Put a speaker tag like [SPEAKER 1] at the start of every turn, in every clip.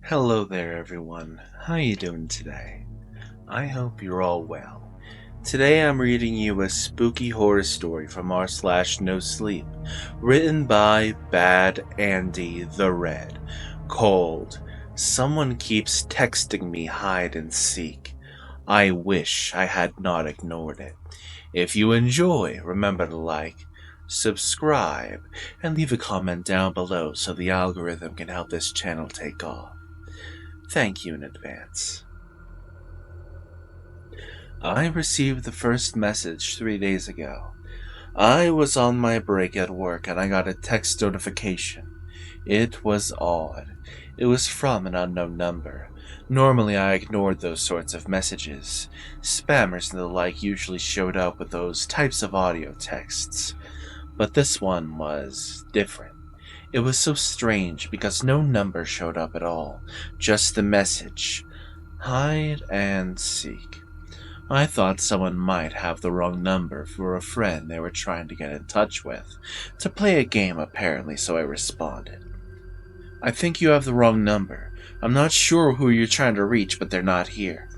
[SPEAKER 1] Hello there everyone, how you doing today? I hope you're all well. Today I'm reading you a spooky horror story from r/no sleep, written by Bad Andy the Red, called Someone Keeps Texting Me Hide and Seek. I wish I had not ignored it. If you enjoy, remember to like, subscribe, and leave a comment down below so the algorithm can help this channel take off. Thank you in advance. I received the first message 3 days ago. I was on my break at work and I got a text notification. It was odd. It was from an unknown number. Normally I ignored those sorts of messages. Spammers and the like usually showed up with those types of audio texts. But this one was different. It was so strange because no number showed up at all, just the message. Hide and seek. I thought someone might have the wrong number for a friend they were trying to get in touch with, to play a game apparently, so I responded. I think you have the wrong number. I'm not sure who you're trying to reach, but they're not here.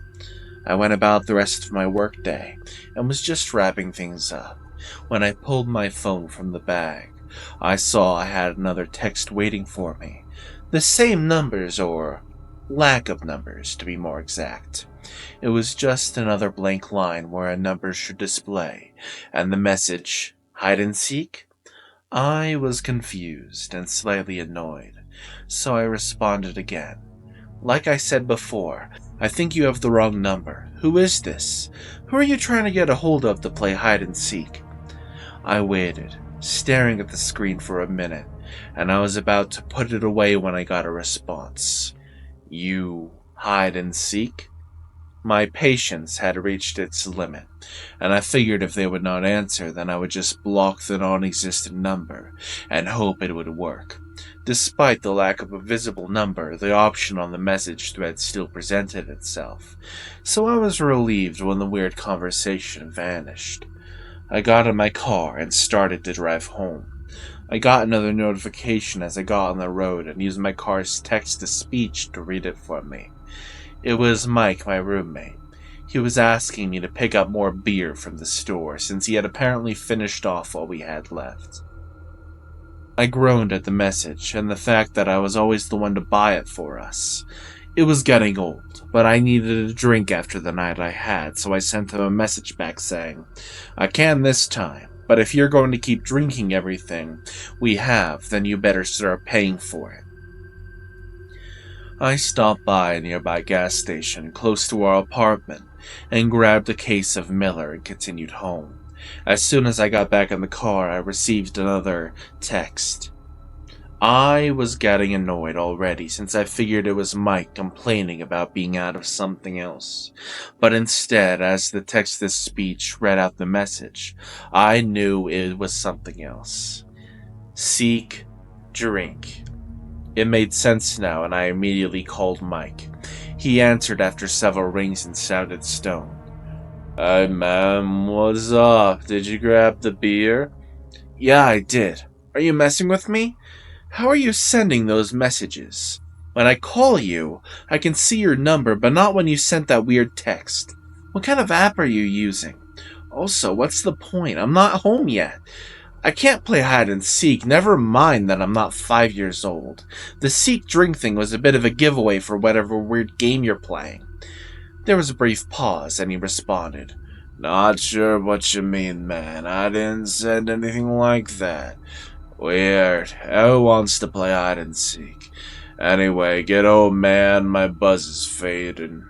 [SPEAKER 1] I went about the rest of my workday and was just wrapping things up when I pulled my phone from the bag. I saw I had another text waiting for me. The same numbers, or lack of numbers to be more exact. It was just another blank line where a number should display, and the message, hide and seek? I was confused and slightly annoyed, so I responded again. Like I said before, I think you have the wrong number. Who is this? Who are you trying to get a hold of to play hide and seek? I waited, staring at the screen for a minute, and I was about to put it away when I got a response. You hide and seek? My patience had reached its limit, and I figured if they would not answer, then I would just block the non-existent number and hope it would work. Despite the lack of a visible number, the option on the message thread still presented itself, so I was relieved when the weird conversation vanished. I got in my car and started to drive home. I got another notification as I got on the road and used my car's text-to-speech to read it for me. It was Mike, my roommate. He was asking me to pick up more beer from the store since he had apparently finished off all we had left. I groaned at the message and the fact that I was always the one to buy it for us. It was getting old, but I needed a drink after the night I had, so I sent him a message back saying, I can this time, but if you're going to keep drinking everything we have, then you better start paying for it. I stopped by a nearby gas station close to our apartment and grabbed a case of Miller and continued home. As soon as I got back in the car, I received another text. I was getting annoyed already since I figured it was Mike complaining about being out of something else. But instead, as the text-to-speech read out the message, I knew it was something else. Seek, drink. It made sense now, and I immediately called Mike. He answered after several rings and sounded stoned. Hey man, what's up? Did you grab the beer? Yeah, I did. Are you messing with me? How are you sending those messages? When I call you, I can see your number, but not when you sent that weird text. What kind of app are you using? Also, what's the point? I'm not home yet. I can't play hide and seek, never mind that I'm not 5 years old. The seek drink thing was a bit of a giveaway for whatever weird game you're playing. There was a brief pause, and he responded, Not sure what you mean, man. I didn't send anything like that. Weird. Who wants to play hide and seek? Anyway, get old man, my buzz is fading.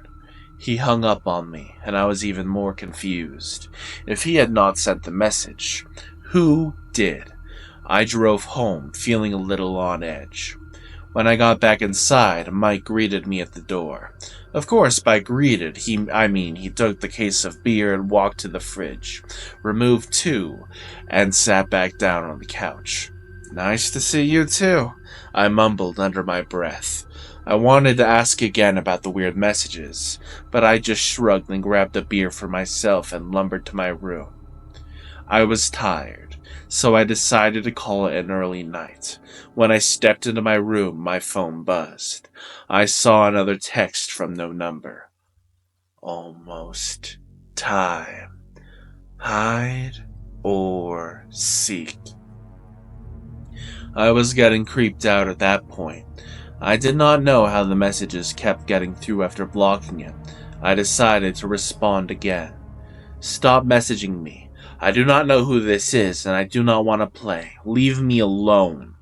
[SPEAKER 1] He hung up on me, and I was even more confused. If he had not sent the message, who did? I drove home, feeling a little on edge. When I got back inside, Mike greeted me at the door. Of course, by greeted, he took the case of beer and walked to the fridge, removed two, and sat back down on the couch. Nice to see you too, I mumbled under my breath. I wanted to ask again about the weird messages, but I just shrugged and grabbed a beer for myself and lumbered to my room. I was tired, so I decided to call it an early night. When I stepped into my room, my phone buzzed. I saw another text from no number. Almost time. Hide or seek. I was getting creeped out at that point. I did not know how the messages kept getting through after blocking it. I decided to respond again. Stop messaging me. I do not know who this is, and I do not want to play. Leave me alone.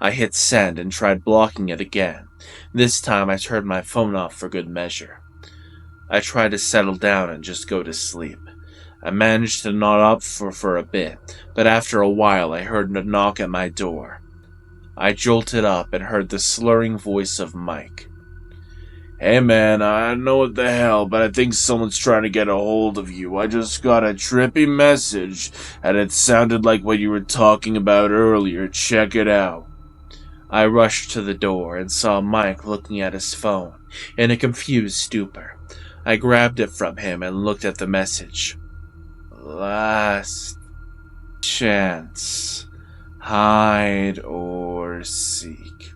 [SPEAKER 1] I hit send and tried blocking it again. This time I turned my phone off for good measure. I tried to settle down and just go to sleep. I managed to nod up for a bit, but after a while I heard a knock at my door. I jolted up and heard the slurring voice of Mike. Hey man, I don't know what the hell, but I think someone's trying to get a hold of you. I just got a trippy message, and it sounded like what you were talking about earlier. Check it out. I rushed to the door and saw Mike looking at his phone in a confused stupor. I grabbed it from him and looked at the message. Last chance. Hide or seek.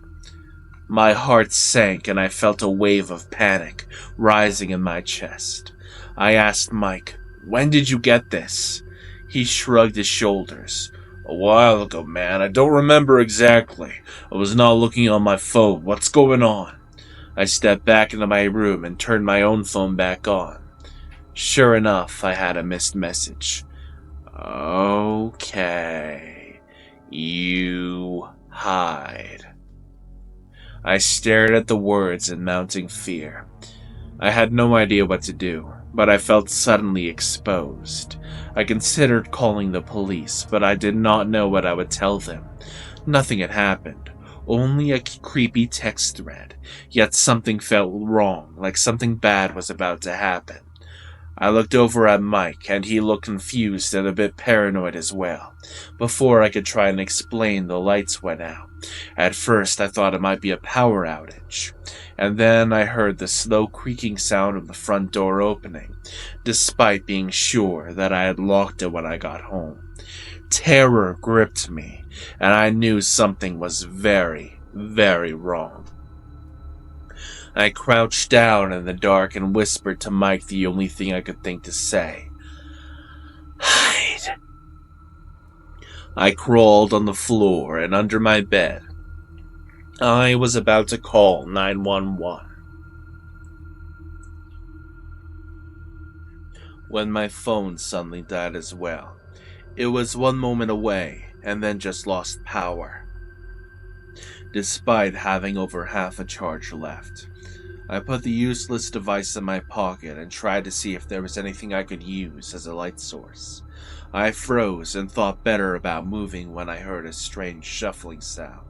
[SPEAKER 1] My heart sank and I felt a wave of panic rising in my chest. I asked Mike, when did you get this? He shrugged his shoulders. A while ago, man. I don't remember exactly. I was not looking on my phone. What's going on? I stepped back into my room and turned my own phone back on. Sure enough, I had a missed message. Okay. You hide. I stared at the words in mounting fear. I had no idea what to do, but I felt suddenly exposed. I considered calling the police, but I did not know what I would tell them. Nothing had happened, only a creepy text thread, yet something felt wrong, like something bad was about to happen. I looked over at Mike, and he looked confused and a bit paranoid as well. Before I could try and explain, the lights went out. At first, I thought it might be a power outage, and then I heard the slow creaking sound of the front door opening, despite being sure that I had locked it when I got home. Terror gripped me, and I knew something was very, very wrong. I crouched down in the dark and whispered to Mike the only thing I could think to say. Hide. I crawled on the floor and under my bed. I was about to call 911 when my phone suddenly died as well. It was one moment away and then just lost power, despite having over half a charge left. I put the useless device in my pocket and tried to see if there was anything I could use as a light source. I froze and thought better about moving when I heard a strange shuffling sound.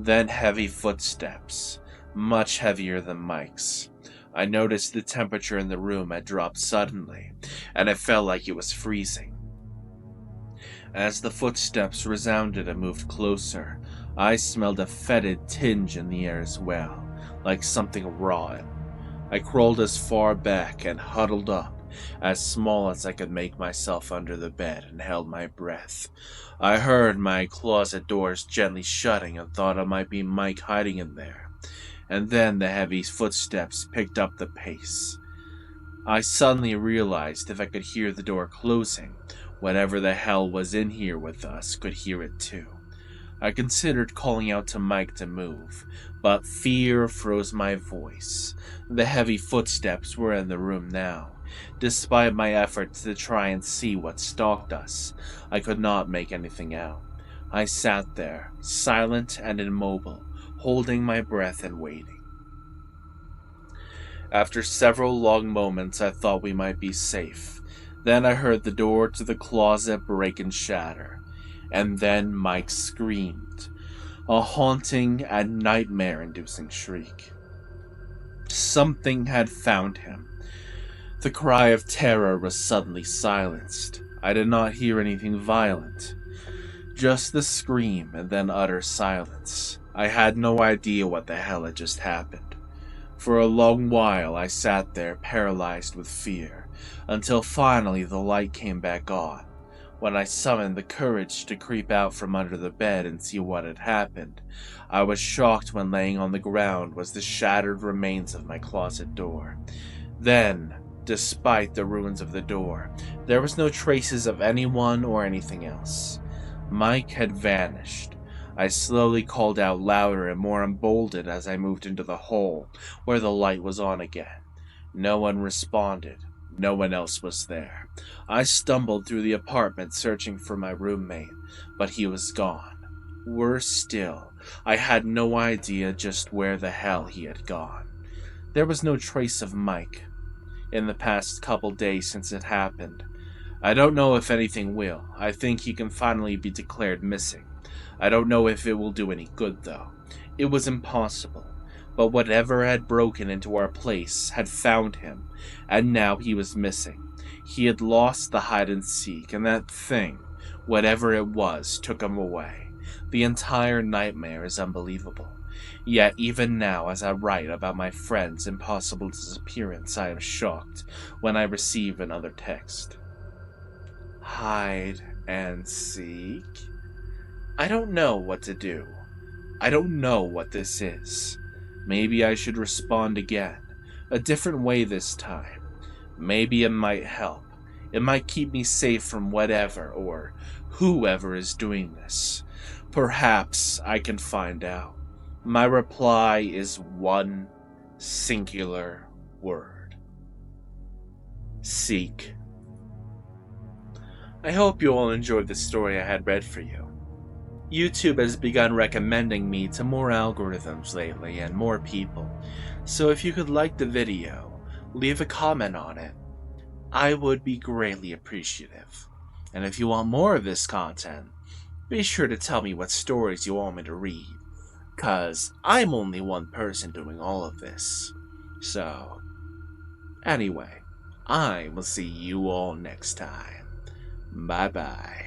[SPEAKER 1] Then heavy footsteps, much heavier than Mike's. I noticed the temperature in the room had dropped suddenly, and it felt like it was freezing. As the footsteps resounded and moved closer, I smelled a fetid tinge in the air as well, like something rotten. I crawled as far back and huddled up, as small as I could make myself under the bed, and held my breath. I heard my closet doors gently shutting and thought it might be Mike hiding in there. And then the heavy footsteps picked up the pace. I suddenly realized if I could hear the door closing, whatever the hell was in here with us could hear it too. I considered calling out to Mike to move, but fear froze my voice. The heavy footsteps were in the room now. Despite my efforts to try and see what stalked us, I could not make anything out. I sat there, silent and immobile, holding my breath and waiting. After several long moments, I thought we might be safe. Then I heard the door to the closet break and shatter. And then Mike screamed, a haunting and nightmare-inducing shriek. Something had found him. The cry of terror was suddenly silenced. I did not hear anything violent, just the scream and then utter silence. I had no idea what the hell had just happened. For a long while I sat there paralyzed with fear, until finally the light came back on. When I summoned the courage to creep out from under the bed and see what had happened, I was shocked when laying on the ground was the shattered remains of my closet door. Then, despite the ruins of the door, there was no traces of anyone or anything else. Mike had vanished. I slowly called out louder and more emboldened as I moved into the hole, where the light was on again. No one responded. No one else was there. I stumbled through the apartment searching for my roommate, but he was gone. Worse still, I had no idea just where the hell he had gone. There was no trace of Mike in the past couple days since it happened. I don't know if anything will. I think he can finally be declared missing. I don't know if it will do any good, though. It was impossible. But whatever had broken into our place had found him, and now he was missing. He had lost the hide and seek, and that thing, whatever it was, took him away. The entire nightmare is unbelievable. Yet even now, as I write about my friend's impossible disappearance, I am shocked when I receive another text. Hide and seek? I don't know what to do. I don't know what this is. Maybe I should respond again, a different way this time. Maybe it might help. It might keep me safe from whatever or whoever is doing this. Perhaps I can find out. My reply is one singular word. Seek. I hope you all enjoyed the story I had read for you. YouTube has begun recommending me to more algorithms lately and more people, so if you could like the video, leave a comment on it, I would be greatly appreciative. And if you want more of this content, be sure to tell me what stories you want me to read, cause I'm only one person doing all of this. So, anyway, I will see you all next time. Bye bye.